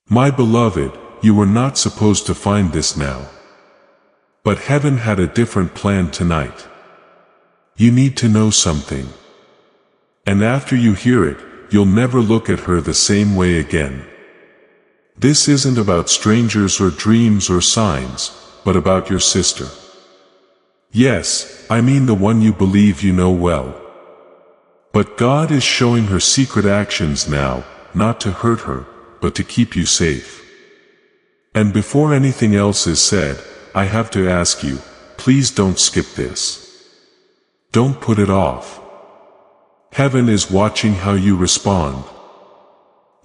My beloved, you were not supposed to find this now. But heaven had a different plan tonight. You need to know something. And after you hear it, you'll never look at her the same way again. This isn't about strangers or dreams or signs, but about your sister. Yes, I mean the one you believe you know well. But God is showing her secret actions now, not to hurt her, but to keep you safe. And before anything else is said, I have to ask you, please don't skip this. Don't put it off. Heaven is watching how you respond.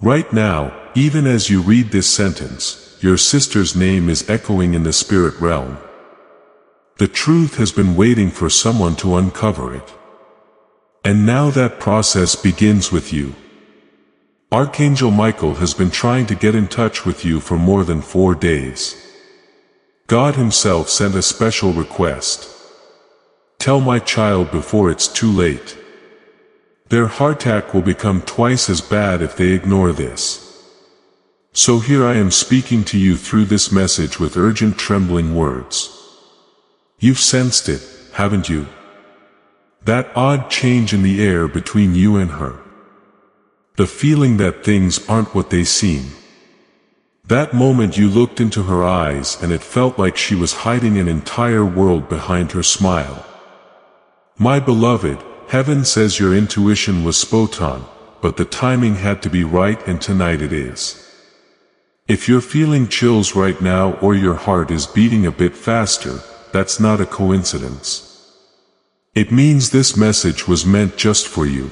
Right now, even as you read this sentence, your sister's name is echoing in the spirit realm. The truth has been waiting for someone to uncover it. And now that process begins with you. Archangel Michael has been trying to get in touch with you for more than 4 days. God himself sent a special request. Tell my child before it's too late. Their heart attack will become twice as bad if they ignore this. So here I am speaking to you through this message with urgent trembling words. You've sensed it, haven't you? That odd change in the air between you and her. The feeling that things aren't what they seem. That moment you looked into her eyes and it felt like she was hiding an entire world behind her smile. My beloved, heaven says your intuition was spot on, but the timing had to be right, and tonight it is. If you're feeling chills right now or your heart is beating a bit faster, that's not a coincidence. It means this message was meant just for you.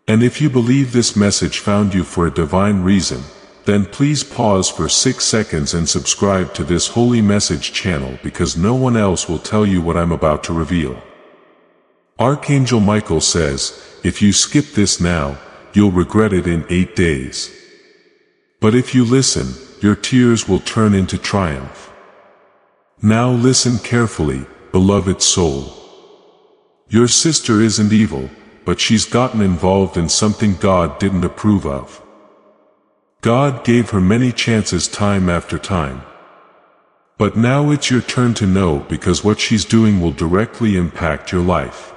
And if you believe this message found you for a divine reason, then please pause for 6 seconds and subscribe to this holy message channel, because no one else will tell you what I'm about to reveal. Archangel Michael says, if you skip this now, you'll regret it in 8 days. But if you listen, your tears will turn into triumph. Now listen carefully, beloved soul. Your sister isn't evil, but she's gotten involved in something God didn't approve of. God gave her many chances time after time. But now it's your turn to know, because what she's doing will directly impact your life.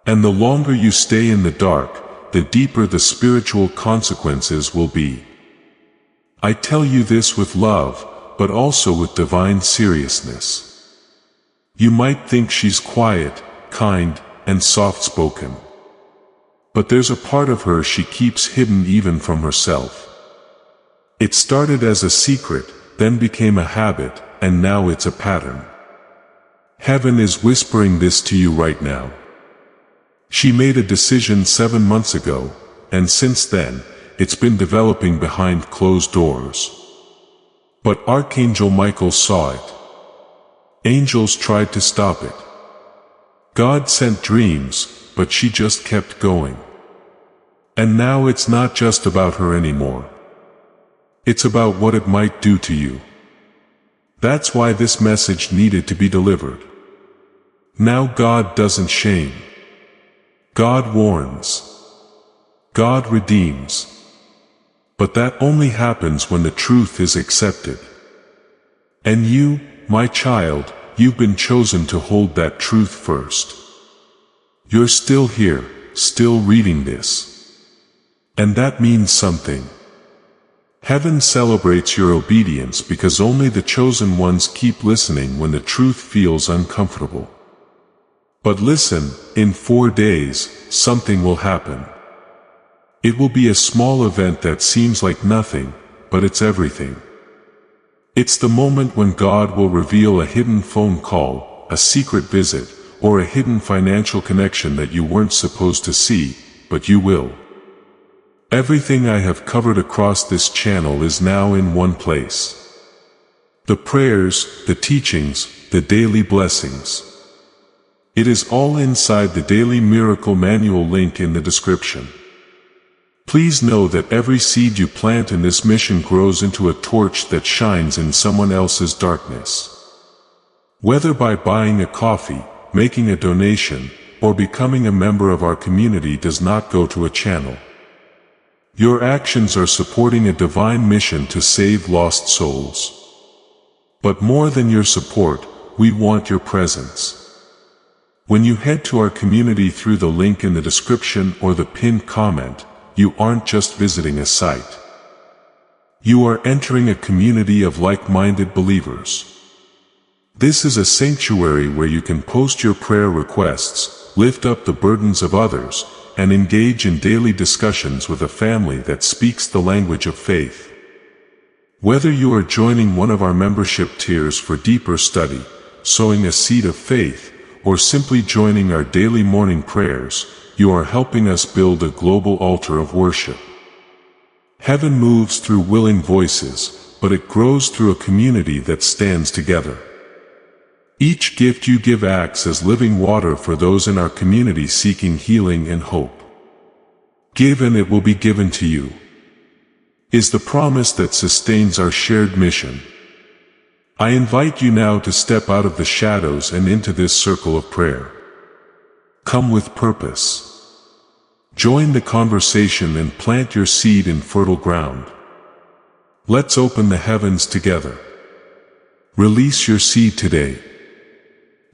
And the longer you stay in the dark, the deeper the spiritual consequences will be. I tell you this with love, but also with divine seriousness. You might think she's quiet, kind, and soft-spoken. But there's a part of her she keeps hidden even from herself. It started as a secret, then became a habit, and now it's a pattern. Heaven is whispering this to you right now. She made a decision 7 months ago, and since then, it's been developing behind closed doors. But Archangel Michael saw it. Angels tried to stop it. God sent dreams, but she just kept going. And now it's not just about her anymore. It's about what it might do to you. That's why this message needed to be delivered. Now God doesn't shame. God warns. God redeems. But that only happens when the truth is accepted. And you, my child, you've been chosen to hold that truth first. You're still here, still reading this. And that means something. Heaven celebrates your obedience, because only the chosen ones keep listening when the truth feels uncomfortable. But listen, in 4 days, something will happen. It will be a small event that seems like nothing, but it's everything. It's the moment when God will reveal a hidden phone call, a secret visit, or a hidden financial connection that you weren't supposed to see, but you will. Everything I have covered across this channel is now in one place. The prayers, the teachings, the daily blessings. It is all inside the Daily Miracle Manual link in the description. Please know that every seed you plant in this mission grows into a torch that shines in someone else's darkness. Whether by buying a coffee, making a donation, or becoming a member of our community does not go to a channel. Your actions are supporting a divine mission to save lost souls. But more than your support, we want your presence. When you head to our community through the link in the description or the pinned comment, you aren't just visiting a site. You are entering a community of like-minded believers. This is a sanctuary where you can post your prayer requests, lift up the burdens of others, and engage in daily discussions with a family that speaks the language of faith. Whether you are joining one of our membership tiers for deeper study, sowing a seed of faith, or simply joining our daily morning prayers, you are helping us build a global altar of worship. Heaven moves through willing voices, but it grows through a community that stands together. Each gift you give acts as living water for those in our community seeking healing and hope. Give and it will be given to you, is the promise that sustains our shared mission. I invite you now to step out of the shadows and into this circle of prayer. Come with purpose. Join the conversation and plant your seed in fertile ground. Let's open the heavens together. Release your seed today.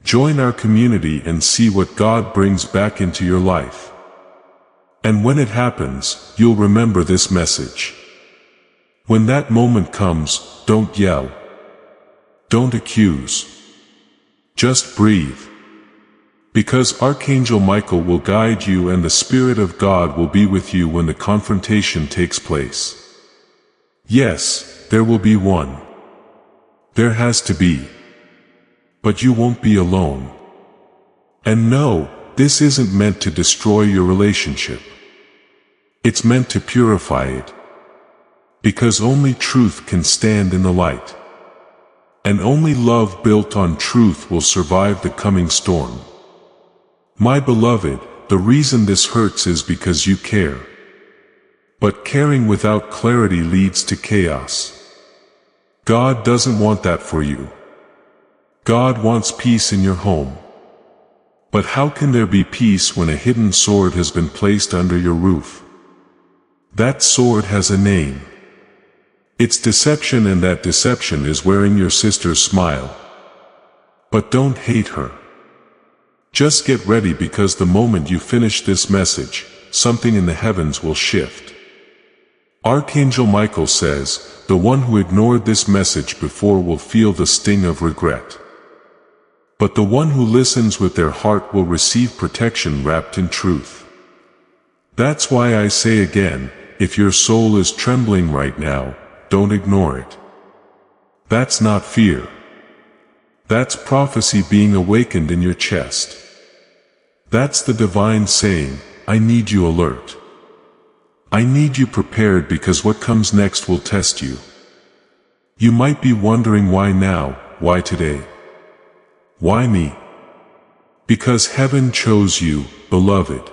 Join our community and see what God brings back into your life. And when it happens, you'll remember this message. When that moment comes, don't yell. Don't accuse. Just breathe. Because Archangel Michael will guide you and the Spirit of God will be with you when the confrontation takes place. Yes, there will be one. There has to be. But you won't be alone. And no, this isn't meant to destroy your relationship. It's meant to purify it. Because only truth can stand in the light. And only love built on truth will survive the coming storm. My beloved, the reason this hurts is because you care. But caring without clarity leads to chaos. God doesn't want that for you. God wants peace in your home. But how can there be peace when a hidden sword has been placed under your roof? That sword has a name. It's deception, and that deception is wearing your sister's smile. But don't hate her. Just get ready, because the moment you finish this message, something in the heavens will shift. Archangel Michael says, the one who ignored this message before will feel the sting of regret. But the one who listens with their heart will receive protection wrapped in truth. That's why I say again, if your soul is trembling right now, don't ignore it. That's not fear. That's prophecy being awakened in your chest. That's the divine saying, I need you alert. I need you prepared, because what comes next will test you. You might be wondering, why now, why today? Why me? Because heaven chose you, beloved.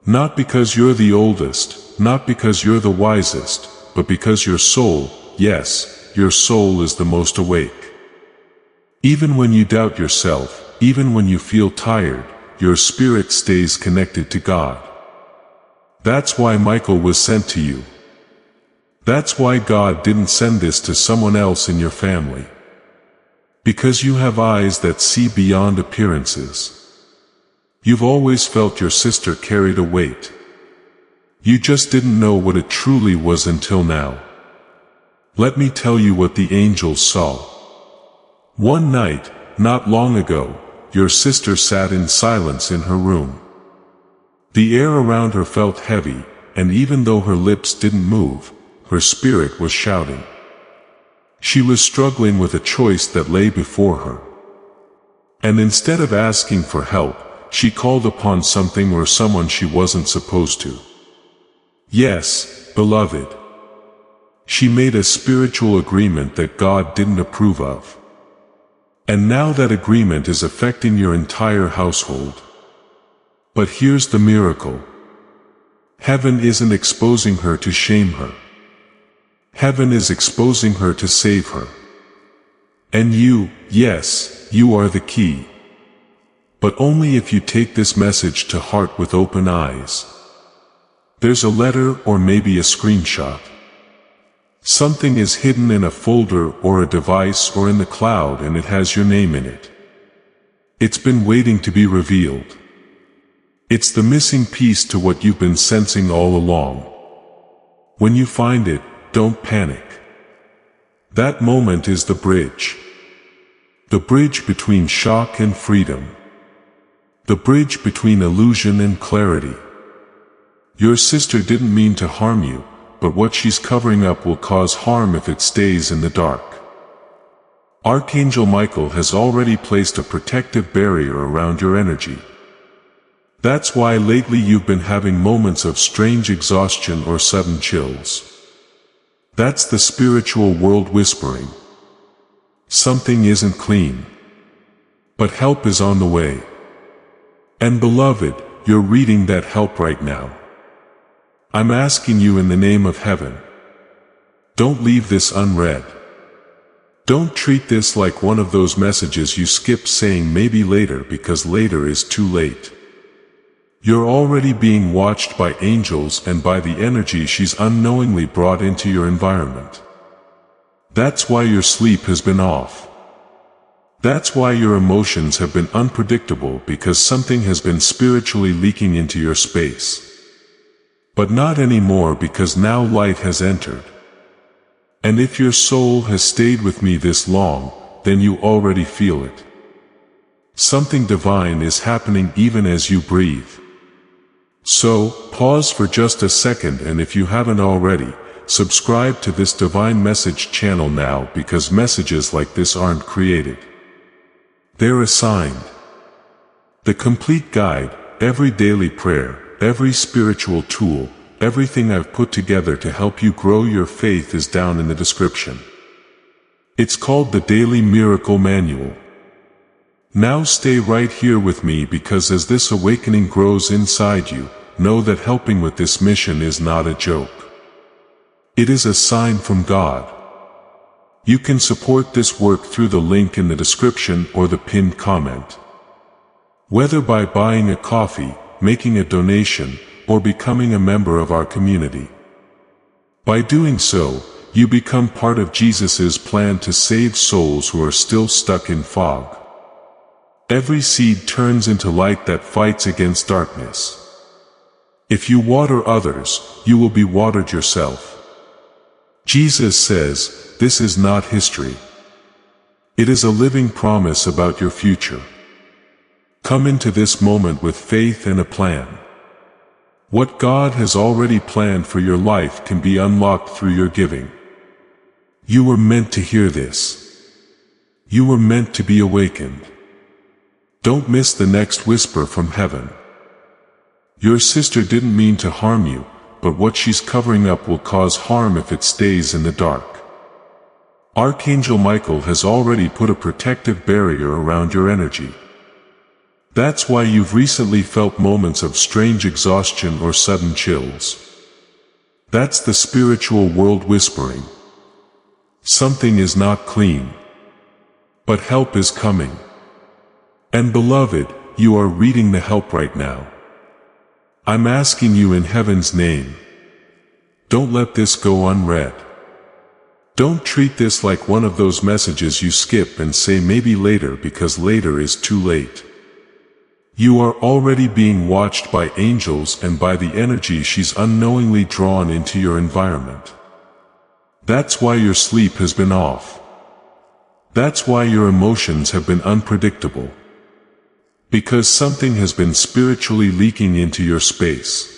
Not because you're the oldest, not because you're the wisest, but because your soul, yes, your soul is the most awake. Even when you doubt yourself, even when you feel tired, your spirit stays connected to God. That's why Michael was sent to you. That's why God didn't send this to someone else in your family. Because you have eyes that see beyond appearances. You've always felt your sister carried a weight. You just didn't know what it truly was until now. Let me tell you what the angels saw. One night, not long ago, your sister sat in silence in her room. The air around her felt heavy, and even though her lips didn't move, her spirit was shouting. She was struggling with a choice that lay before her. And instead of asking for help, she called upon something or someone she wasn't supposed to. Yes, beloved. She made a spiritual agreement that God didn't approve of. And now that agreement is affecting your entire household. But here's the miracle. Heaven isn't exposing her to shame her. Heaven is exposing her to save her. And you, yes, you are the key. But only if you take this message to heart with open eyes. There's a letter or maybe a screenshot. Something is hidden in a folder or a device or in the cloud and it has your name in it. It's been waiting to be revealed. It's the missing piece to what you've been sensing all along. When you find it, don't panic. That moment is the bridge. The bridge between shock and freedom. The bridge between illusion and clarity. Your sister didn't mean to harm you, but what she's covering up will cause harm if it stays in the dark. Archangel Michael has already placed a protective barrier around your energy. That's why lately you've been having moments of strange exhaustion or sudden chills. That's the spiritual world whispering. Something isn't clean. But help is on the way. And beloved, you're reading that help right now. I'm asking you in the name of heaven. Don't leave this unread. Don't treat this like one of those messages you skip saying maybe later because later is too late. You're already being watched by angels and by the energy she's unknowingly brought into your environment. That's why your sleep has been off. That's why your emotions have been unpredictable, because something has been spiritually leaking into your space. But not anymore, because now light has entered. And if your soul has stayed with me this long, then you already feel it. Something divine is happening even as you breathe. So, pause for just a second, and if you haven't already, subscribe to this divine message channel now, because messages like this aren't created. They're assigned. The complete guide, every daily prayer, every spiritual tool, everything I've put together to help you grow your faith is down in the description. It's called the Daily Miracle Manual. Now stay right here with me, because as this awakening grows inside you, know that helping with this mission is not a joke. It is a sign from God. You can support this work through the link in the description or the pinned comment. Whether by buying a coffee, making a donation, or becoming a member of our community. By doing so, you become part of Jesus's plan to save souls who are still stuck in fog. Every seed turns into light that fights against darkness. If you water others, you will be watered yourself. Jesus says, this is not history. It is a living promise about your future. Come into this moment with faith and a plan. What God has already planned for your life can be unlocked through your giving. You were meant to hear this. You were meant to be awakened. Don't miss the next whisper from heaven. Your sister didn't mean to harm you, but what she's covering up will cause harm if it stays in the dark. Archangel Michael has already put a protective barrier around your energy. That's why you've recently felt moments of strange exhaustion or sudden chills. That's the spiritual world whispering. Something is not clean. But help is coming. And beloved, you are reading the help right now. I'm asking you in heaven's name. Don't let this go unread. Don't treat this like one of those messages you skip and say maybe later because later is too late. You are already being watched by angels and by the energy she's unknowingly drawn into your environment. That's why your sleep has been off. That's why your emotions have been unpredictable. Because something has been spiritually leaking into your space.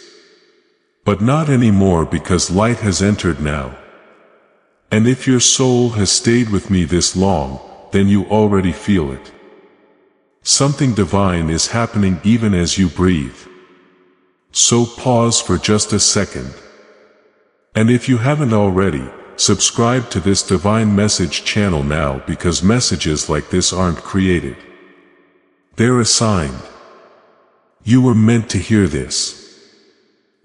But not anymore, because light has entered now. And if your soul has stayed with me this long, then you already feel it. Something divine is happening even as you breathe. So pause for just a second. And if you haven't already, subscribe to this divine message channel now, because messages like this aren't created. They're assigned. You were meant to hear this.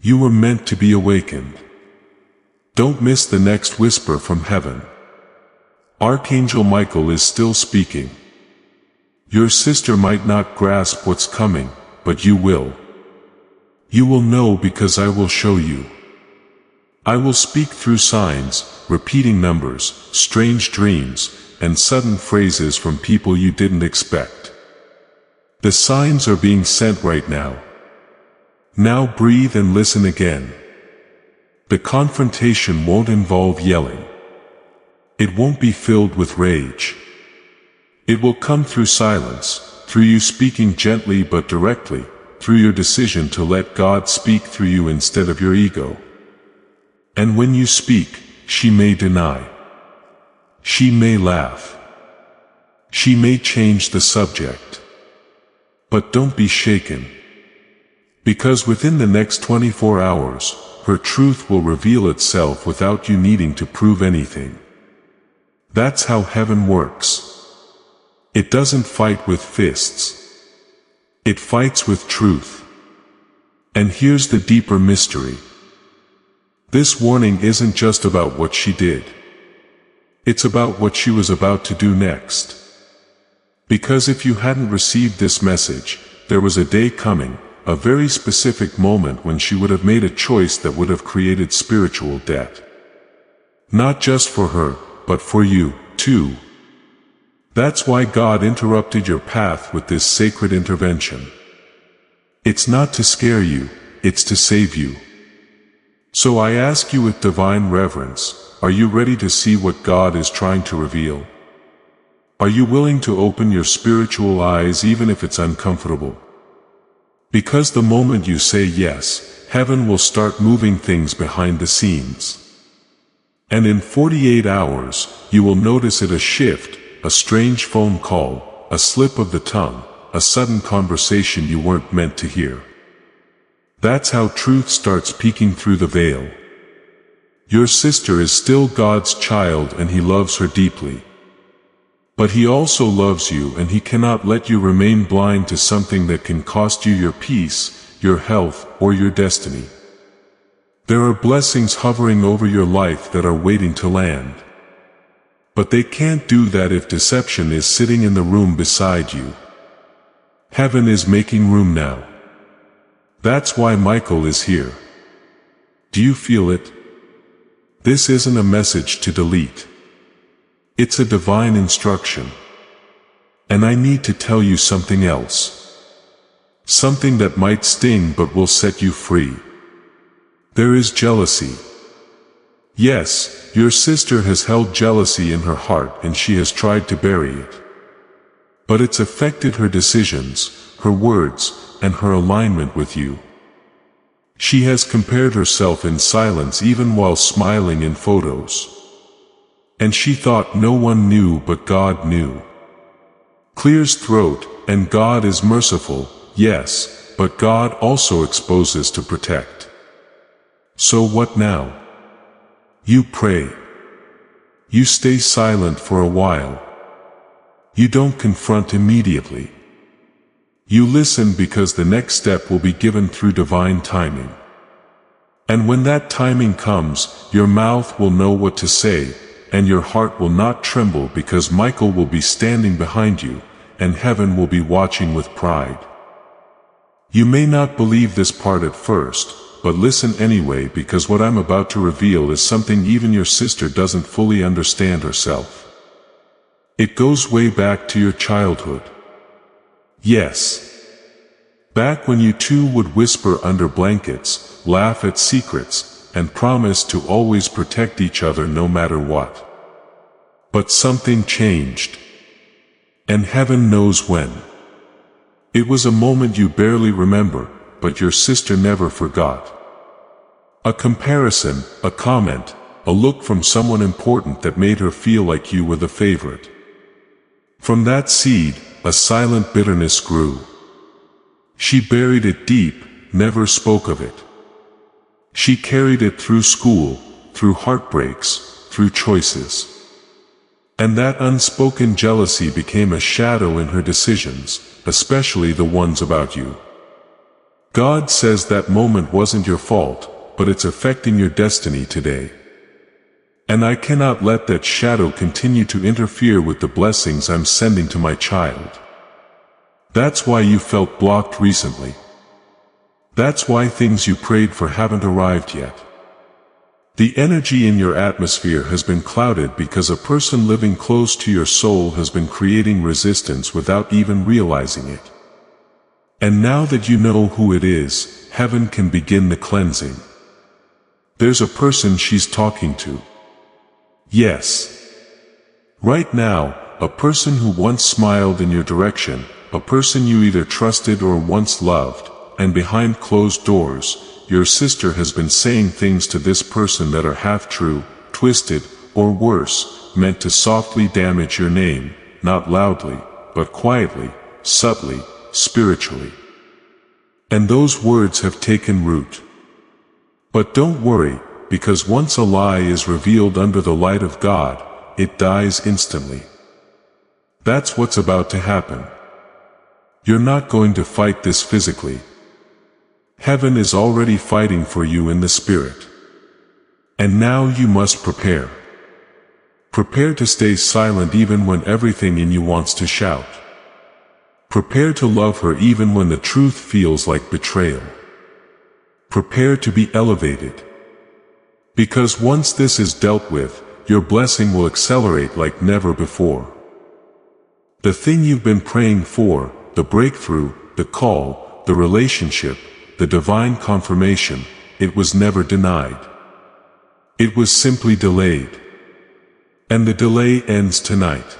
You were meant to be awakened. Don't miss the next whisper from heaven. Archangel Michael is still speaking. Your sister might not grasp what's coming, but you will. You will know because I will show you. I will speak through signs, repeating numbers, strange dreams, and sudden phrases from people you didn't expect. The signs are being sent right now. Now breathe and listen again. The confrontation won't involve yelling. It won't be filled with rage. It will come through silence, through you speaking gently but directly, through your decision to let God speak through you instead of your ego. And when you speak, she may deny. She may laugh. She may change the subject. But don't be shaken. Because within the next 24 hours, her truth will reveal itself without you needing to prove anything. That's how heaven works. It doesn't fight with fists. It fights with truth. And here's the deeper mystery. This warning isn't just about what she did. It's about what she was about to do next. Because if you hadn't received this message, there was a day coming, a very specific moment when she would have made a choice that would have created spiritual debt. Not just for her, but for you, too. That's why God interrupted your path with this sacred intervention. It's not to scare you, it's to save you. So I ask you with divine reverence, are you ready to see what God is trying to reveal? Are you willing to open your spiritual eyes even if it's uncomfortable? Because the moment you say yes, heaven will start moving things behind the scenes. And in 48 hours, you will notice it: a shift, a strange phone call, a slip of the tongue, a sudden conversation you weren't meant to hear. That's how truth starts peeking through the veil. Your sister is still God's child and He loves her deeply. But He also loves you, and He cannot let you remain blind to something that can cost you your peace, your health, or your destiny. There are blessings hovering over your life that are waiting to land. But they can't do that if deception is sitting in the room beside you. Heaven is making room now. That's why Michael is here. Do you feel it? This isn't a message to delete. It's a divine instruction. And I need to tell you something else. Something that might sting but will set you free. There is jealousy. Yes, your sister has held jealousy in her heart and she has tried to bury it. But it's affected her decisions, her words, and her alignment with you. She has compared herself in silence even while smiling in photos. And she thought no one knew but God knew. Clears throat, and God is merciful, yes, but God also exposes to protect. So what now? You pray. You stay silent for a while. You don't confront immediately. You listen because the next step will be given through divine timing. And when that timing comes, your mouth will know what to say, and your heart will not tremble because Michael will be standing behind you, and heaven will be watching with pride. You may not believe this part at first, but listen anyway, because what I'm about to reveal is something even your sister doesn't fully understand herself. It goes way back to your childhood. Yes. Back when you two would whisper under blankets, laugh at secrets, and promise to always protect each other no matter what. But something changed. And heaven knows when. It was a moment you barely remember, but your sister never forgot. A comparison, a comment, a look from someone important that made her feel like you were the favorite. From that seed, a silent bitterness grew. She buried it deep, never spoke of it. She carried it through school, through heartbreaks, through choices. And that unspoken jealousy became a shadow in her decisions, especially the ones about you. God says that moment wasn't your fault, but it's affecting your destiny today. And I cannot let that shadow continue to interfere with the blessings I'm sending to my child. That's why you felt blocked recently. That's why things you prayed for haven't arrived yet. The energy in your atmosphere has been clouded because a person living close to your soul has been creating resistance without even realizing it. And now that you know who it is, heaven can begin the cleansing. There's a person she's talking to. Yes. Right now, a person who once smiled in your direction, a person you either trusted or once loved, and behind closed doors, your sister has been saying things to this person that are half-true, twisted, or worse, meant to softly damage your name, not loudly, but quietly, subtly, spiritually. And those words have taken root. But don't worry, because once a lie is revealed under the light of God, it dies instantly. That's what's about to happen. You're not going to fight this physically. Heaven is already fighting for you in the spirit. And now you must prepare. Prepare to stay silent even when everything in you wants to shout. Prepare to love her even when the truth feels like betrayal. Prepare to be elevated. Because once this is dealt with, your blessing will accelerate like never before. The thing you've been praying for, the breakthrough, the call, the relationship, the divine confirmation, it was never denied. It was simply delayed. And the delay ends tonight.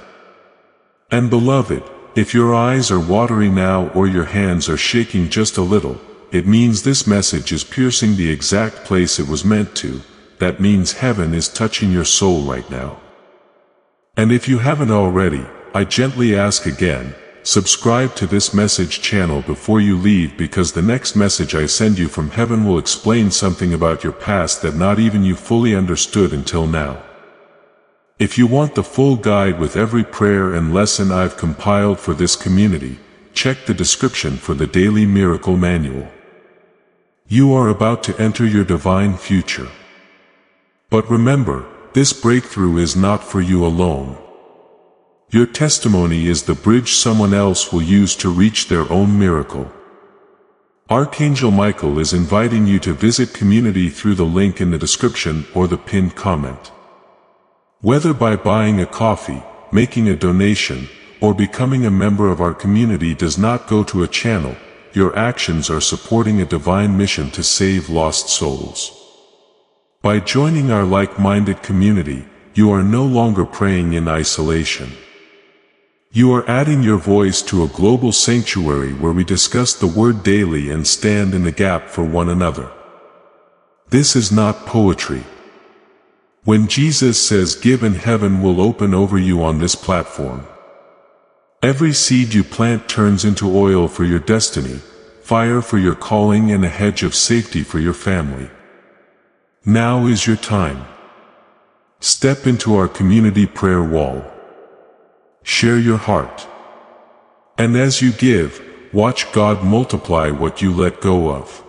And beloved, if your eyes are watery now or your hands are shaking just a little, it means this message is piercing the exact place it was meant to. That means heaven is touching your soul right now. And if you haven't already, I gently ask again, subscribe to this message channel before you leave, because the next message I send you from heaven will explain something about your past that not even you fully understood until now. If you want the full guide with every prayer and lesson I've compiled for this community, check the description for the Daily Miracle Manual. You are about to enter your divine future. But remember, this breakthrough is not for you alone. Your testimony is the bridge someone else will use to reach their own miracle. Archangel Michael is inviting you to visit community through the link in the description or the pinned comment. Whether by buying a coffee, making a donation, or becoming a member of our community does not go to a channel, your actions are supporting a divine mission to save lost souls. By joining our like-minded community, you are no longer praying in isolation. You are adding your voice to a global sanctuary where we discuss the Word daily and stand in the gap for one another. This is not poetry. When Jesus says give and heaven will open over you on this platform. Every seed you plant turns into oil for your destiny, fire for your calling, and a hedge of safety for your family. Now is your time. Step into our community prayer wall. Share your heart. And as you give, watch God multiply what you let go of.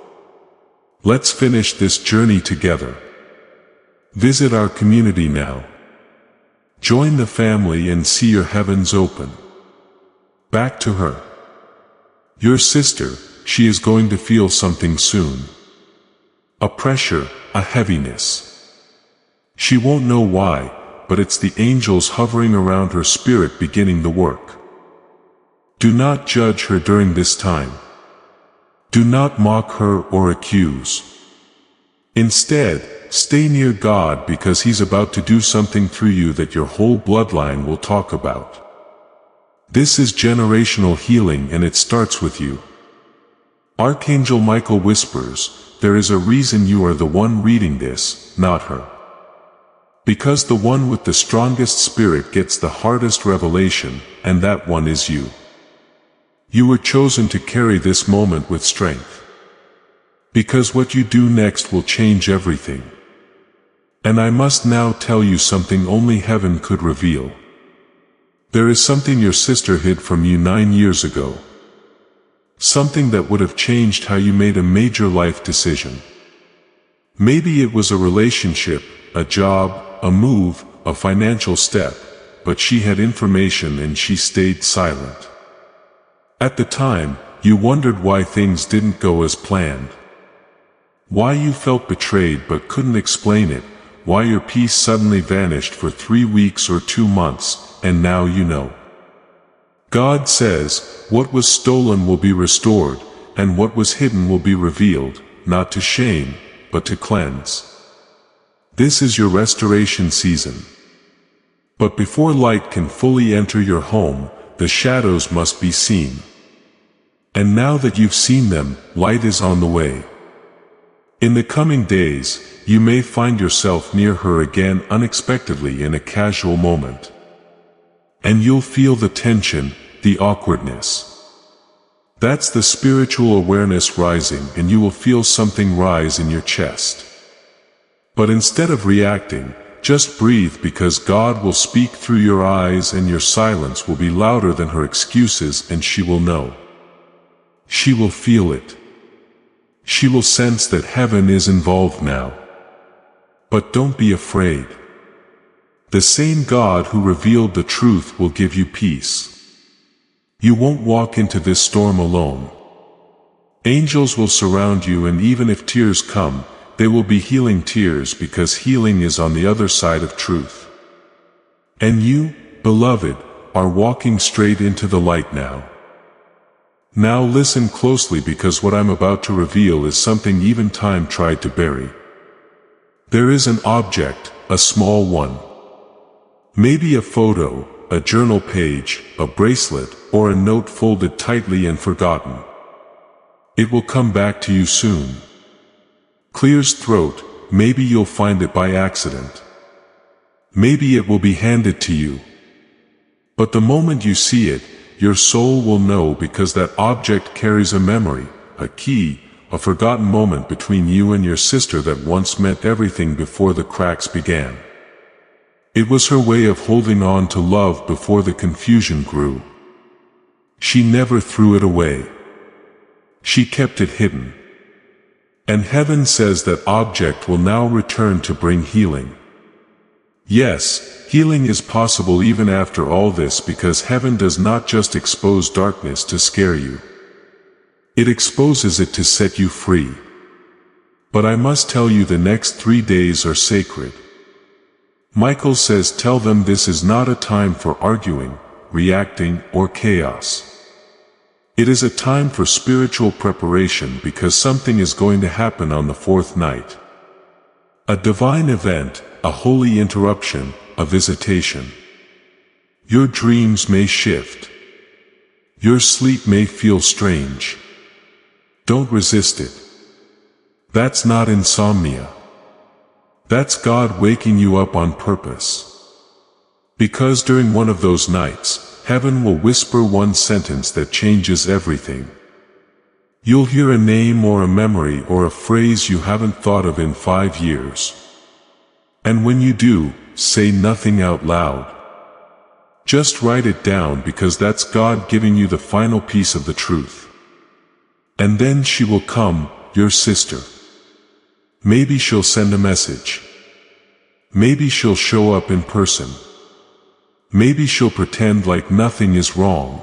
Let's finish this journey together. Visit our community now. Join the family and see your heavens open. Back to her. Your sister, she is going to feel something soon. A pressure, a heaviness. She won't know why, but it's the angels hovering around her spirit beginning the work. Do not judge her during this time. Do not mock her or accuse. Instead, stay near God, because He's about to do something through you that your whole bloodline will talk about. This is generational healing, and it starts with you. Archangel Michael whispers, there is a reason you are the one reading this, not her. Because the one with the strongest spirit gets the hardest revelation, and that one is you. You were chosen to carry this moment with strength. Because what you do next will change everything. And I must now tell you something only heaven could reveal. There is something your sister hid from you 9 years ago. Something that would have changed how you made a major life decision. Maybe it was a relationship, a job, a move, a financial step, but she had information and she stayed silent. At the time, you wondered why things didn't go as planned. Why you felt betrayed but couldn't explain it, why your peace suddenly vanished for 3 weeks or 2 months, and now you know. God says, what was stolen will be restored, and what was hidden will be revealed, not to shame, but to cleanse. This is your restoration season. But before light can fully enter your home, the shadows must be seen. And now that you've seen them, light is on the way. In the coming days, you may find yourself near her again unexpectedly in a casual moment. And you'll feel the tension, the awkwardness. That's the spiritual awareness rising, and you will feel something rise in your chest. But instead of reacting, just breathe, because God will speak through your eyes, and your silence will be louder than her excuses, and she will know. She will feel it. She will sense that heaven is involved now. But don't be afraid. The same God who revealed the truth will give you peace. You won't walk into this storm alone. Angels will surround you, and even if tears come, they will be healing tears, because healing is on the other side of truth. And you, beloved, are walking straight into the light now. Now listen closely, because what I'm about to reveal is something even time tried to bury. There is an object, a small one. Maybe a photo, a journal page, a bracelet, or a note folded tightly and forgotten. It will come back to you soon. Clear's throat, maybe you'll find it by accident. Maybe it will be handed to you. But the moment you see it, your soul will know, because that object carries a memory, a key, a forgotten moment between you and your sister that once meant everything before the cracks began. It was her way of holding on to love before the confusion grew. She never threw it away. She kept it hidden. And heaven says that object will now return to bring healing. Yes, healing is possible even after all this, because heaven does not just expose darkness to scare you. It exposes it to set you free. But I must tell you, the next 3 days are sacred. Michael says, tell them this is not a time for arguing, reacting, or chaos. It is a time for spiritual preparation, because something is going to happen on the 4th night. A divine event, a holy interruption, a visitation. Your dreams may shift. Your sleep may feel strange. Don't resist it. That's not insomnia. That's God waking you up on purpose. Because during one of those nights, heaven will whisper one sentence that changes everything. You'll hear a name or a memory or a phrase you haven't thought of in 5 years. And when you do, say nothing out loud. Just write it down, because that's God giving you the final piece of the truth. And then she will come, your sister. Maybe she'll send a message. Maybe she'll show up in person. Maybe she'll pretend like nothing is wrong.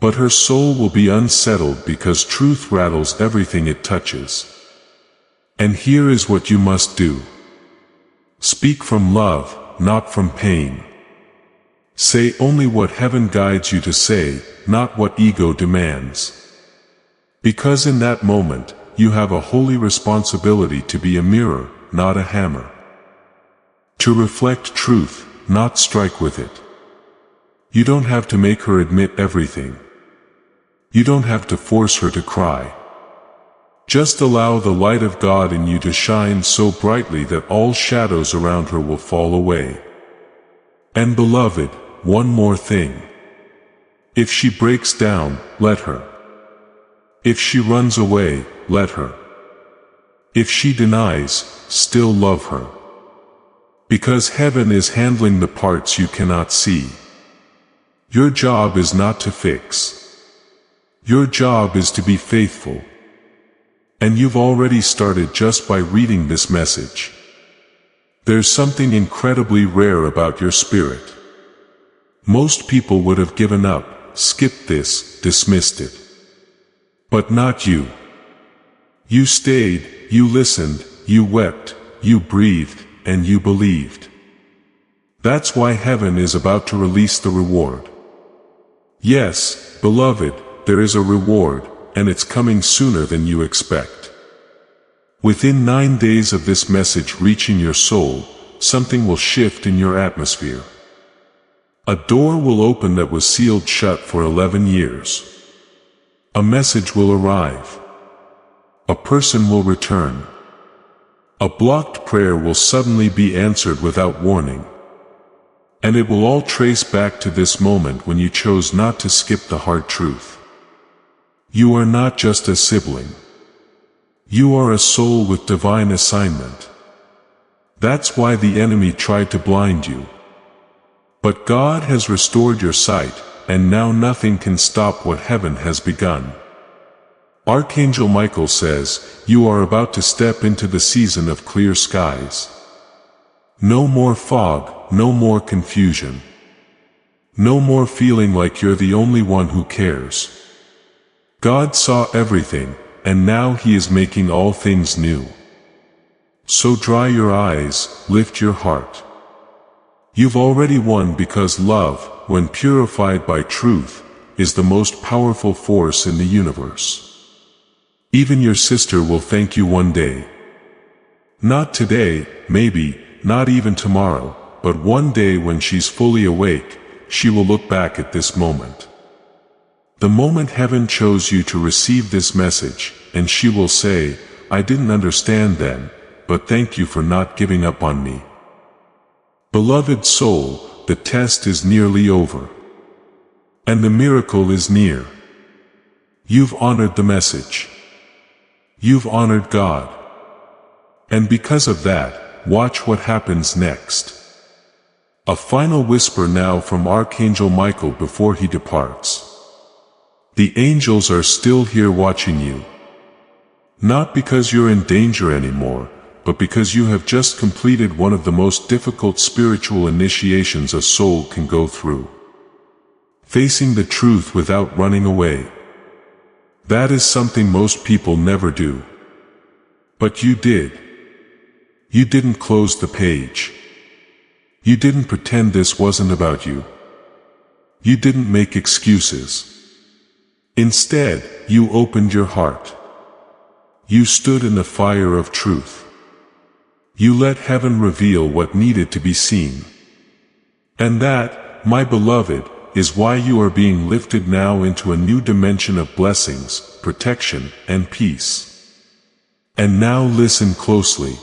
But her soul will be unsettled, because truth rattles everything it touches. And here is what you must do. Speak from love, not from pain. Say only what heaven guides you to say, not what ego demands. Because in that moment, you have a holy responsibility to be a mirror, not a hammer. To reflect truth, not strike with it. You don't have to make her admit everything. You don't have to force her to cry. Just allow the light of God in you to shine so brightly that all shadows around her will fall away. And beloved, one more thing. If she breaks down, let her. If she runs away, let her. If she denies, still love her. Because heaven is handling the parts you cannot see. Your job is not to fix. Your job is to be faithful. And you've already started just by reading this message. There's something incredibly rare about your spirit. Most people would have given up, skipped this, dismissed it. But not you. You stayed, you listened, you wept, you breathed, and you believed. That's why heaven is about to release the reward. Yes, beloved, there is a reward, and it's coming sooner than you expect. Within 9 days of this message reaching your soul, something will shift in your atmosphere. A door will open that was sealed shut for 11 years. A message will arrive. A person will return. A blocked prayer will suddenly be answered without warning. And it will all trace back to this moment when you chose not to skip the hard truth. You are not just a sibling. You are a soul with divine assignment. That's why the enemy tried to blind you. But God has restored your sight, and now nothing can stop what heaven has begun. Archangel Michael says, you are about to step into the season of clear skies. No more fog, no more confusion. No more feeling like you're the only one who cares. God saw everything, and now He is making all things new. So dry your eyes, lift your heart. You've already won because love, when purified by truth, is the most powerful force in the universe. Even your sister will thank you one day. Not today, maybe, not even tomorrow, but one day when she's fully awake, she will look back at this moment. The moment heaven chose you to receive this message, and she will say, I didn't understand then, but thank you for not giving up on me. Beloved soul, the test is nearly over. And the miracle is near. You've honored the message. You've honored God. And because of that, watch what happens next. A final whisper now from Archangel Michael before he departs. The angels are still here watching you. Not because you're in danger anymore, but because you have just completed one of the most difficult spiritual initiations a soul can go through. Facing the truth without running away. That is something most people never do. But you did. You didn't close the page. You didn't pretend this wasn't about you. You didn't make excuses. Instead, you opened your heart. You stood in the fire of truth. You let heaven reveal what needed to be seen. And that, my beloved, is why you are being lifted now into a new dimension of blessings, protection, and peace. And now listen closely.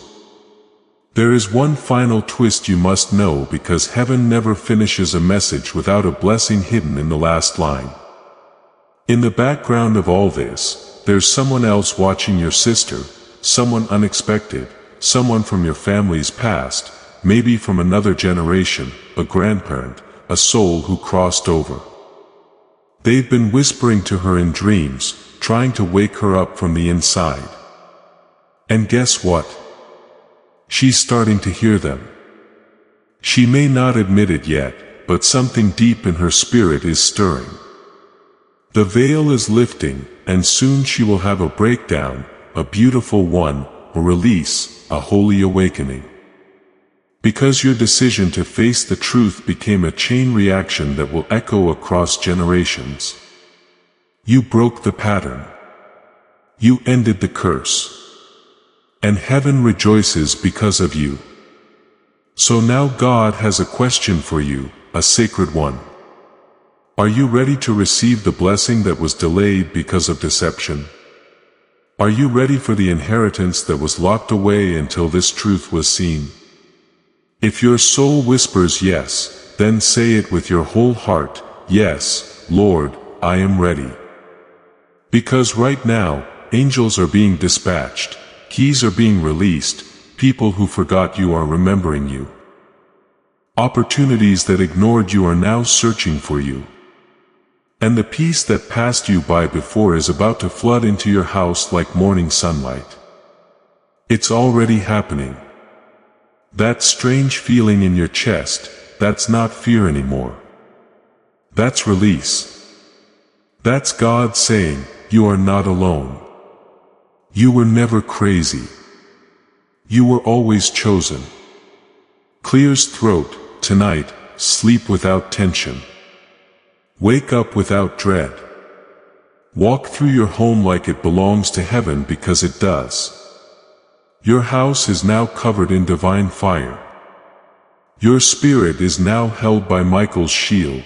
There is one final twist you must know, because heaven never finishes a message without a blessing hidden in the last line. In the background of all this, there's someone else watching your sister, someone unexpected, someone from your family's past, maybe from another generation, a grandparent, a soul who crossed over. They've been whispering to her in dreams, trying to wake her up from the inside. And guess what? She's starting to hear them. She may not admit it yet, but something deep in her spirit is stirring. The veil is lifting, and soon she will have a breakdown, a beautiful one, a release, a holy awakening. Because your decision to face the truth became a chain reaction that will echo across generations. You broke the pattern. You ended the curse. And heaven rejoices because of you. So now God has a question for you, a sacred one. Are you ready to receive the blessing that was delayed because of deception? Are you ready for the inheritance that was locked away until this truth was seen? If your soul whispers yes, then say it with your whole heart, yes, Lord, I am ready. Because right now, angels are being dispatched, keys are being released, people who forgot you are remembering you. Opportunities that ignored you are now searching for you. And the peace that passed you by before is about to flood into your house like morning sunlight. It's already happening. That strange feeling in your chest, that's not fear anymore. That's release. That's God saying, you are not alone. You were never crazy. You were always chosen. Clears throat, tonight, sleep without tension. Wake up without dread. Walk through your home like it belongs to heaven because it does. Your house is now covered in divine fire. Your spirit is now held by Michael's shield.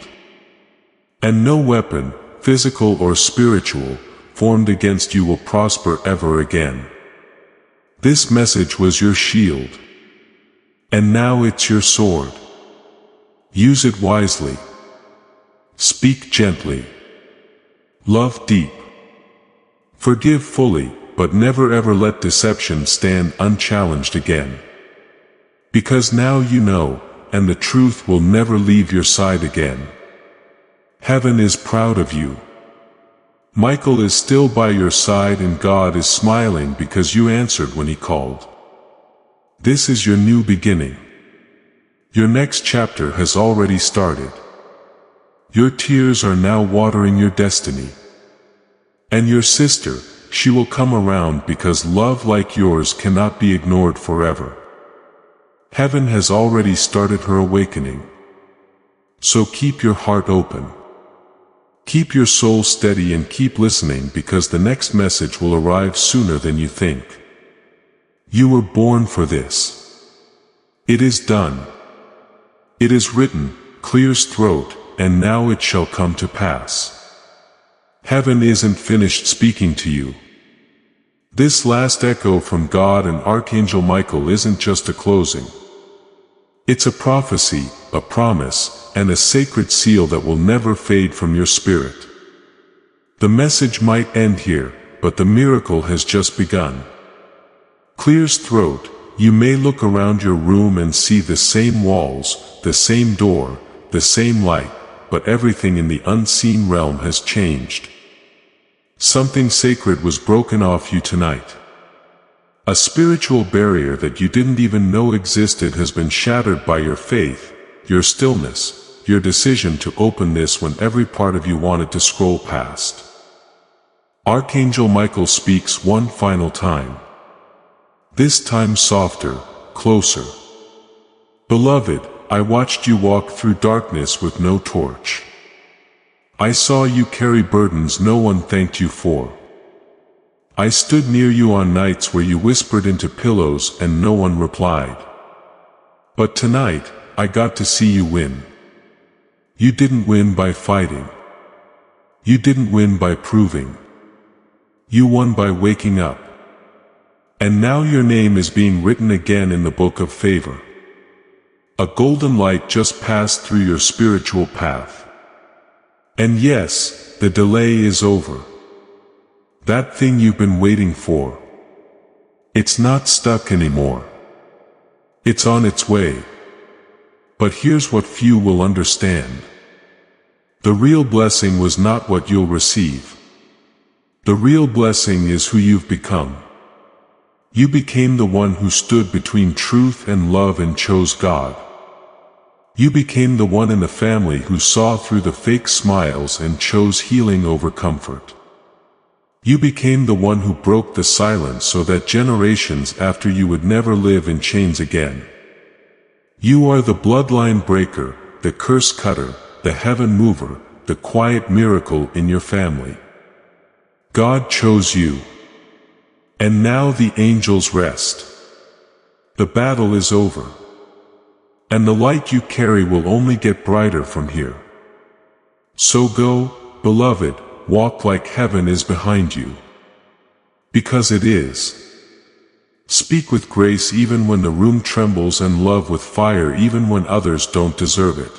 And no weapon, physical or spiritual, formed against you will prosper ever again. This message was your shield. And now it's your sword. Use it wisely. Speak gently. Love deep. Forgive fully, but never ever let deception stand unchallenged again. Because now you know, and the truth will never leave your side again. Heaven is proud of you. Michael is still by your side and God is smiling because you answered when he called. This is your new beginning. Your next chapter has already started. Your tears are now watering your destiny. And your sister, she will come around because love like yours cannot be ignored forever. Heaven has already started her awakening. So keep your heart open. Keep your soul steady and keep listening because the next message will arrive sooner than you think. You were born for this. It is done. It is written, clears throat, and now it shall come to pass. Heaven isn't finished speaking to you. This last echo from God and Archangel Michael isn't just a closing. It's a prophecy, a promise, and a sacred seal that will never fade from your spirit. The message might end here, but the miracle has just begun. Clears throat, you may look around your room and see the same walls, the same door, the same light, but everything in the unseen realm has changed. Something sacred was broken off you tonight. A spiritual barrier that you didn't even know existed has been shattered by your faith, your stillness, your decision to open this when every part of you wanted to scroll past. Archangel Michael speaks one final time. This time softer, closer. Beloved, I watched you walk through darkness with no torch. I saw you carry burdens no one thanked you for. I stood near you on nights where you whispered into pillows and no one replied. But tonight, I got to see you win. You didn't win by fighting. You didn't win by proving. You won by waking up. And now your name is being written again in the book of favor. A golden light just passed through your spiritual path. And yes, the delay is over. That thing you've been waiting for. It's not stuck anymore. It's on its way. But here's what few will understand. The real blessing was not what you'll receive. The real blessing is who you've become. You became the one who stood between truth and love and chose God. You became the one in the family who saw through the fake smiles and chose healing over comfort. You became the one who broke the silence so that generations after you would never live in chains again. You are the bloodline breaker, the curse cutter, the heaven mover, the quiet miracle in your family. God chose you. And now the angels rest. The battle is over. And the light you carry will only get brighter from here. So go, beloved, walk like heaven is behind you. Because it is. Speak with grace even when the room trembles and love with fire even when others don't deserve it.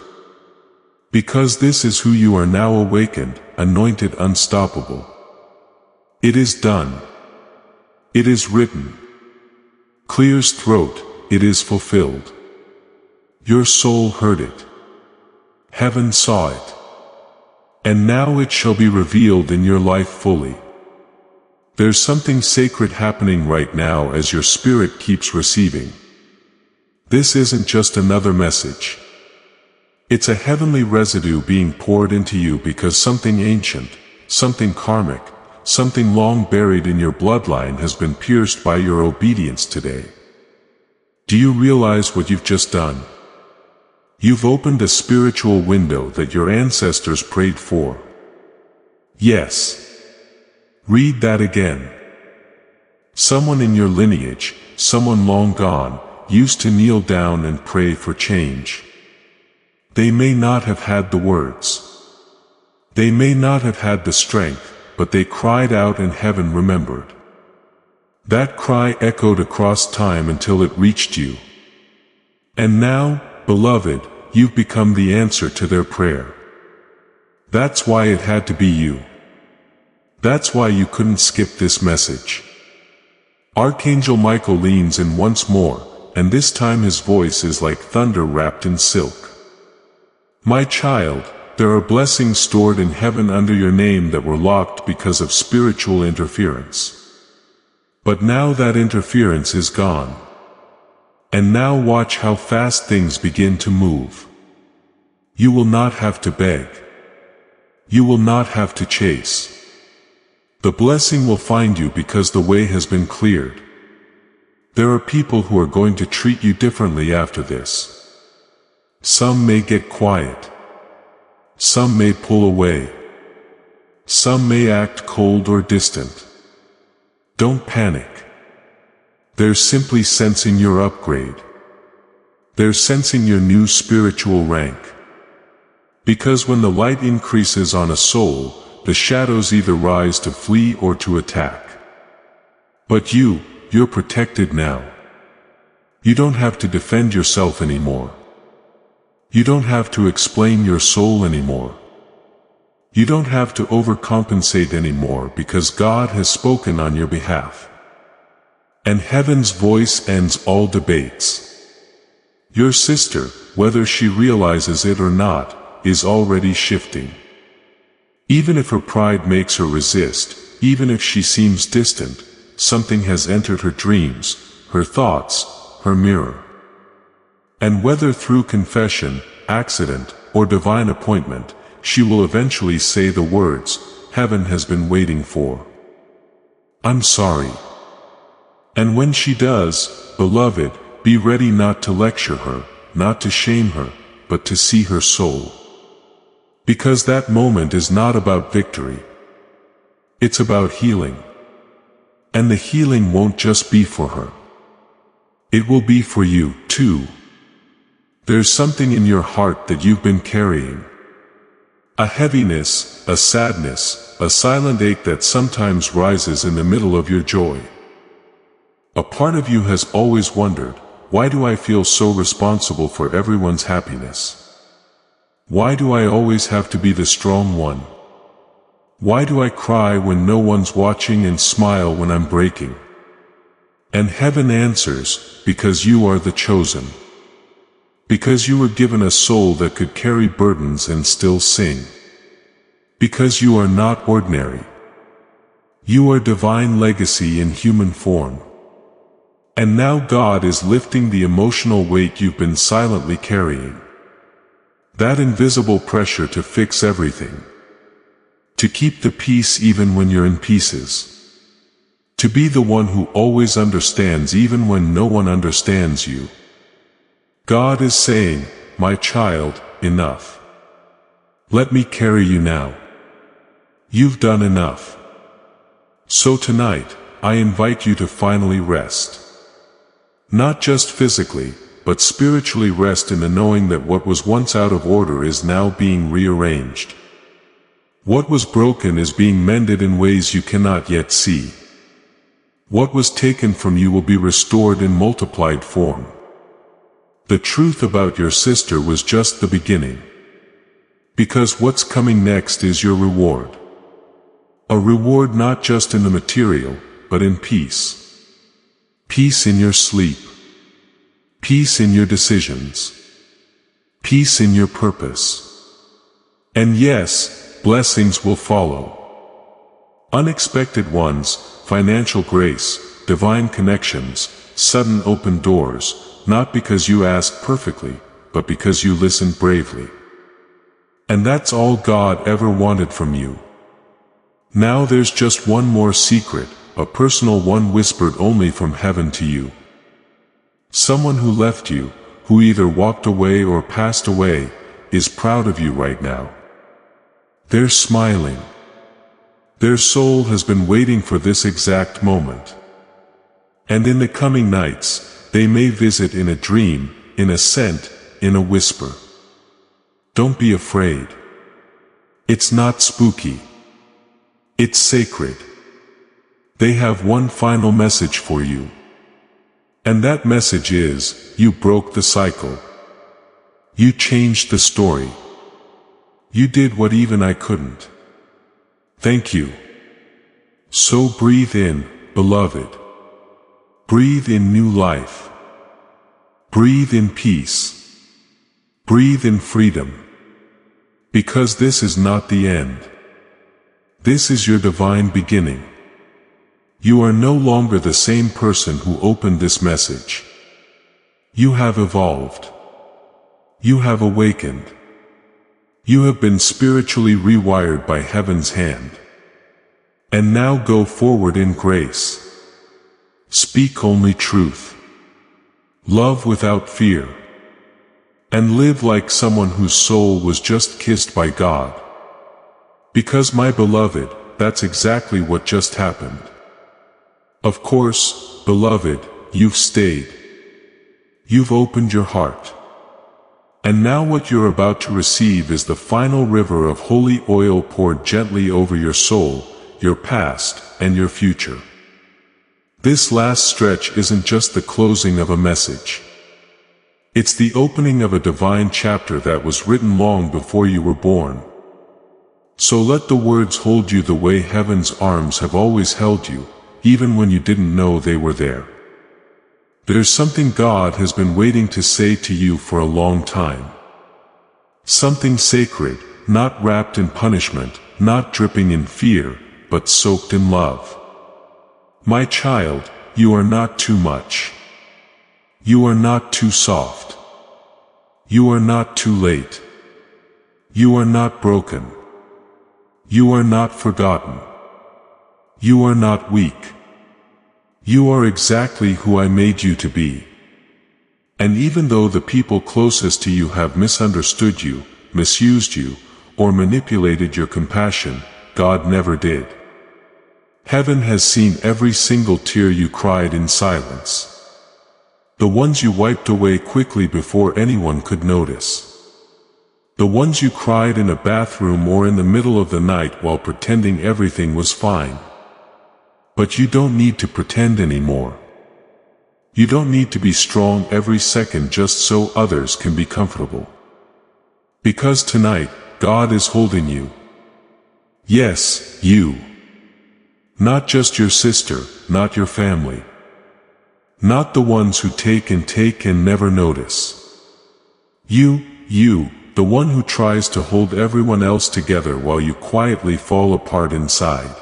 Because this is who you are now awakened, anointed, unstoppable. It is done. It is written. Clears throat, it is fulfilled. Your soul heard it. Heaven saw it. And now it shall be revealed in your life fully. There's something sacred happening right now as your spirit keeps receiving. This isn't just another message. It's a heavenly residue being poured into you because something ancient, something karmic, something long buried in your bloodline has been pierced by your obedience today. Do you realize what you've just done? You've opened a spiritual window that your ancestors prayed for. Yes. Read that again. Someone in your lineage, someone long gone, used to kneel down and pray for change. They may not have had the words. They may not have had the strength, but they cried out and heaven remembered. That cry echoed across time until it reached you. And now, beloved, you've become the answer to their prayer. That's why it had to be you. That's why you couldn't skip this message. Archangel Michael leans in once more, and this time his voice is like thunder wrapped in silk. My child, there are blessings stored in heaven under your name that were locked because of spiritual interference. But now that interference is gone. And now watch how fast things begin to move. You will not have to beg. You will not have to chase. The blessing will find you because the way has been cleared. There are people who are going to treat you differently after this. Some may get quiet. Some may pull away. Some may act cold or distant. Don't panic. They're simply sensing your upgrade. They're sensing your new spiritual rank. Because when the light increases on a soul, the shadows either rise to flee or to attack. But you're protected now. You don't have to defend yourself anymore. You don't have to explain your soul anymore. You don't have to overcompensate anymore because God has spoken on your behalf. And heaven's voice ends all debates. Your sister, whether she realizes it or not, is already shifting. Even if her pride makes her resist, even if she seems distant, something has entered her dreams, her thoughts, her mirror. And whether through confession, accident, or divine appointment, she will eventually say the words heaven has been waiting for. I'm sorry. And when she does, beloved, be ready not to lecture her, not to shame her, but to see her soul. Because that moment is not about victory. It's about healing. And the healing won't just be for her. It will be for you, too. There's something in your heart that you've been carrying. A heaviness, a sadness, a silent ache that sometimes rises in the middle of your joy. A part of you has always wondered, why do I feel so responsible for everyone's happiness? Why do I always have to be the strong one? Why do I cry when no one's watching and smile when I'm breaking? And heaven answers, because you are the chosen. Because you were given a soul that could carry burdens and still sing. Because you are not ordinary. You are divine legacy in human form. And now God is lifting the emotional weight you've been silently carrying. That invisible pressure to fix everything. To keep the peace even when you're in pieces. To be the one who always understands even when no one understands you. God is saying, my child, enough. Let me carry you now. You've done enough. So tonight, I invite you to finally rest. Not just physically, but spiritually rest in the knowing that what was once out of order is now being rearranged. What was broken is being mended in ways you cannot yet see. What was taken from you will be restored in multiplied form. The truth about your sister was just the beginning. Because what's coming next is your reward. A reward not just in the material, but in peace. Peace in your sleep. Peace in your decisions. Peace in your purpose. And yes, blessings will follow. Unexpected ones, financial grace, divine connections, sudden open doors, not because you asked perfectly, but because you listened bravely. And that's all God ever wanted from you. Now there's just one more secret, a personal one whispered only from heaven to you. Someone who left you, who either walked away or passed away, is proud of you right now. They're smiling. Their soul has been waiting for this exact moment. And in the coming nights, they may visit in a dream, in a scent, in a whisper. Don't be afraid. It's not spooky. It's sacred. They have one final message for you. And that message is, you broke the cycle. You changed the story. You did what even I couldn't. Thank you. So breathe in, beloved. Breathe in new life. Breathe in peace. Breathe in freedom. Because this is not the end. This is your divine beginning. You are no longer the same person who opened this message. You have evolved. You have awakened. You have been spiritually rewired by heaven's hand. And now go forward in grace. Speak only truth. Love without fear. And live like someone whose soul was just kissed by God. Because my beloved, that's exactly what just happened. Of course, beloved, you've stayed. You've opened your heart. And now what you're about to receive is the final river of holy oil poured gently over your soul, your past, and your future. This last stretch isn't just the closing of a message. It's the opening of a divine chapter that was written long before you were born. So let the words hold you the way heaven's arms have always held you, even when you didn't know they were there. There's something God has been waiting to say to you for a long time. Something sacred, not wrapped in punishment, not dripping in fear, but soaked in love. My child, you are not too much. You are not too soft. You are not too late. You are not broken. You are not forgotten. You are not weak. You are exactly who I made you to be. And even though the people closest to you have misunderstood you, misused you, or manipulated your compassion, God never did. Heaven has seen every single tear you cried in silence. The ones you wiped away quickly before anyone could notice. The ones you cried in a bathroom or in the middle of the night while pretending everything was fine. But you don't need to pretend anymore. You don't need to be strong every second just so others can be comfortable. Because tonight, God is holding you. Yes, you. Not just your sister, not your family. Not the ones who take and never notice. You, the one who tries to hold everyone else together while you quietly fall apart inside.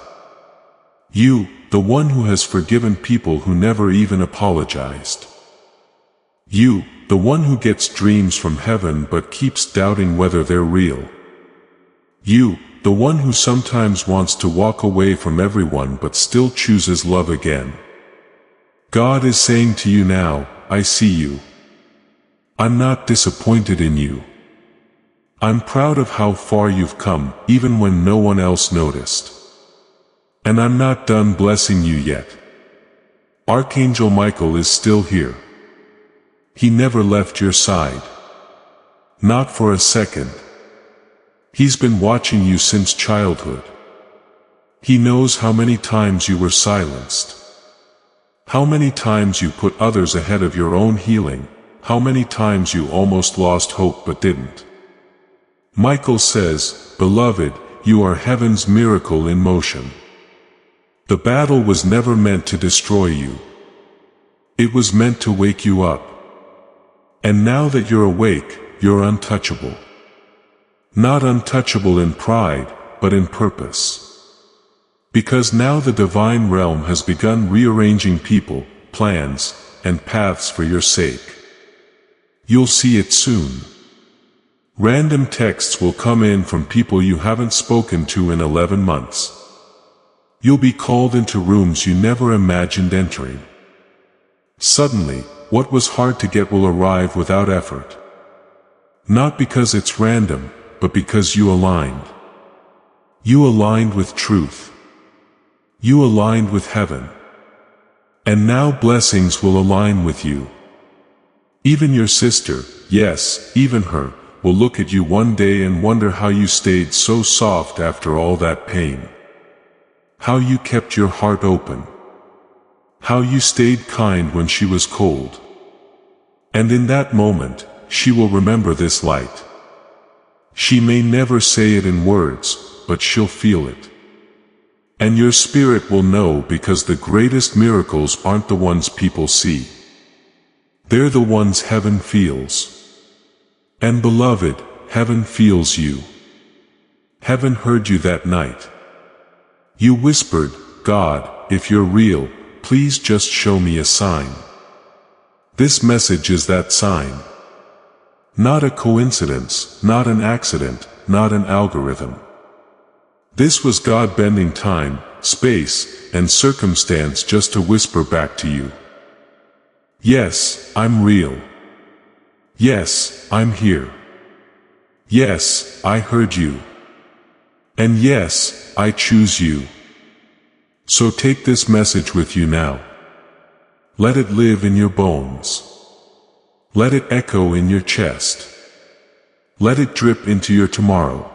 You, the one who has forgiven people who never even apologized. You, the one who gets dreams from heaven but keeps doubting whether they're real. You, the one who sometimes wants to walk away from everyone but still chooses love again. God is saying to you now, I see you. I'm not disappointed in you. I'm proud of how far you've come, even when no one else noticed. And I'm not done blessing you yet. Archangel Michael is still here. He never left your side. Not for a second. He's been watching you since childhood. He knows how many times you were silenced. How many times you put others ahead of your own healing, how many times you almost lost hope but didn't. Michael says, beloved, you are heaven's miracle in motion. The battle was never meant to destroy you. It was meant to wake you up. And now that you're awake, you're untouchable. Not untouchable in pride, but in purpose. Because now the divine realm has begun rearranging people, plans, and paths for your sake. You'll see it soon. Random texts will come in from people you haven't spoken to in 11 months. You'll be called into rooms you never imagined entering. Suddenly, what was hard to get will arrive without effort. Not because it's random, but because you aligned. You aligned with truth. You aligned with heaven. And now blessings will align with you. Even your sister, yes, even her, will look at you one day and wonder how you stayed so soft after all that pain. How you kept your heart open. How you stayed kind when she was cold. And in that moment, she will remember this light. She may never say it in words, but she'll feel it. And your spirit will know, because the greatest miracles aren't the ones people see. They're the ones heaven feels. And beloved, heaven feels you. Heaven heard you that night. You whispered, God, if you're real, please just show me a sign. This message is that sign. Not a coincidence, not an accident, not an algorithm. This was God bending time, space, and circumstance just to whisper back to you. Yes, I'm real. Yes, I'm here. Yes, I heard you. And yes, I choose you. So take this message with you now. Let it live in your bones. Let it echo in your chest. Let it drip into your tomorrow.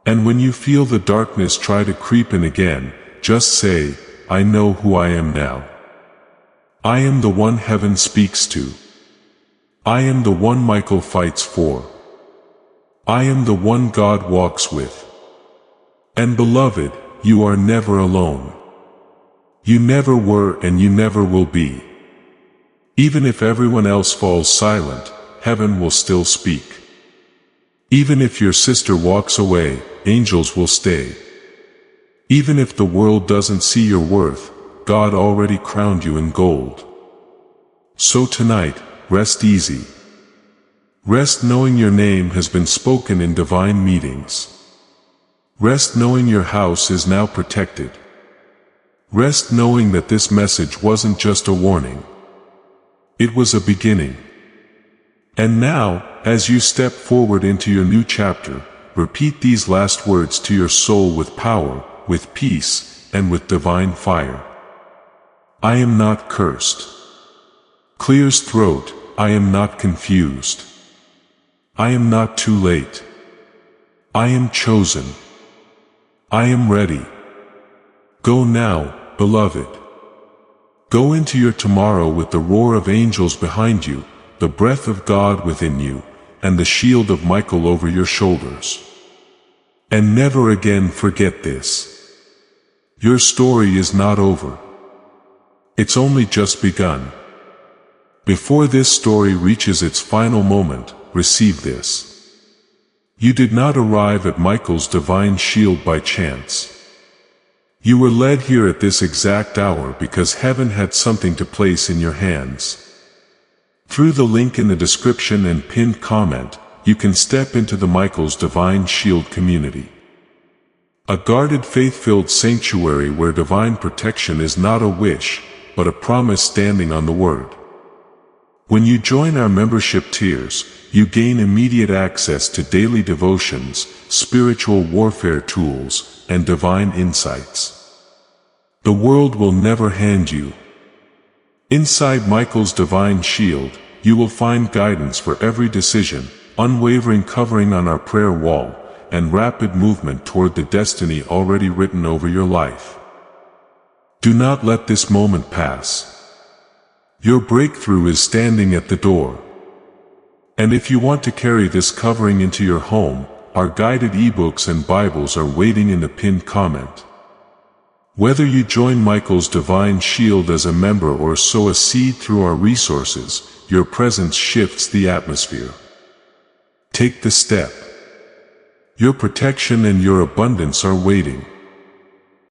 And when you feel the darkness try to creep in again, just say, I know who I am now. I am the one heaven speaks to. I am the one Michael fights for. I am the one God walks with. And beloved, you are never alone. You never were and you never will be. Even if everyone else falls silent, heaven will still speak. Even if your sister walks away, angels will stay. Even if the world doesn't see your worth, God already crowned you in gold. So tonight, rest easy. Rest knowing your name has been spoken in divine meetings. Rest knowing your house is now protected. Rest knowing that this message wasn't just a warning. It was a beginning. And now, as you step forward into your new chapter, repeat these last words to your soul with power, with peace, and with divine fire. I am not cursed. Clear's throat, I am not confused. I am not too late. I am chosen. I am ready. Go now, beloved. Go into your tomorrow with the roar of angels behind you, the breath of God within you, and the shield of Michael over your shoulders. And never again forget this. Your story is not over. It's only just begun. Before this story reaches its final moment, receive this. You did not arrive at Michael's divine shield by chance. You were led here at this exact hour because heaven had something to place in your hands. Through the link in the description and pinned comment, you can step into the Michael's Divine Shield community. A guarded faith-filled sanctuary where divine protection is not a wish, but a promise standing on the Word. When you join our membership tiers, you gain immediate access to daily devotions, spiritual warfare tools, and divine insights. The world will never hand you. Inside Michael's divine shield, you will find guidance for every decision, unwavering covering on our prayer wall, and rapid movement toward the destiny already written over your life. Do not let this moment pass. Your breakthrough is standing at the door. And if you want to carry this covering into your home, our guided ebooks and Bibles are waiting in the pinned comment. Whether you join Michael's Divine Shield as a member or sow a seed through our resources, your presence shifts the atmosphere. Take the step. Your protection and your abundance are waiting.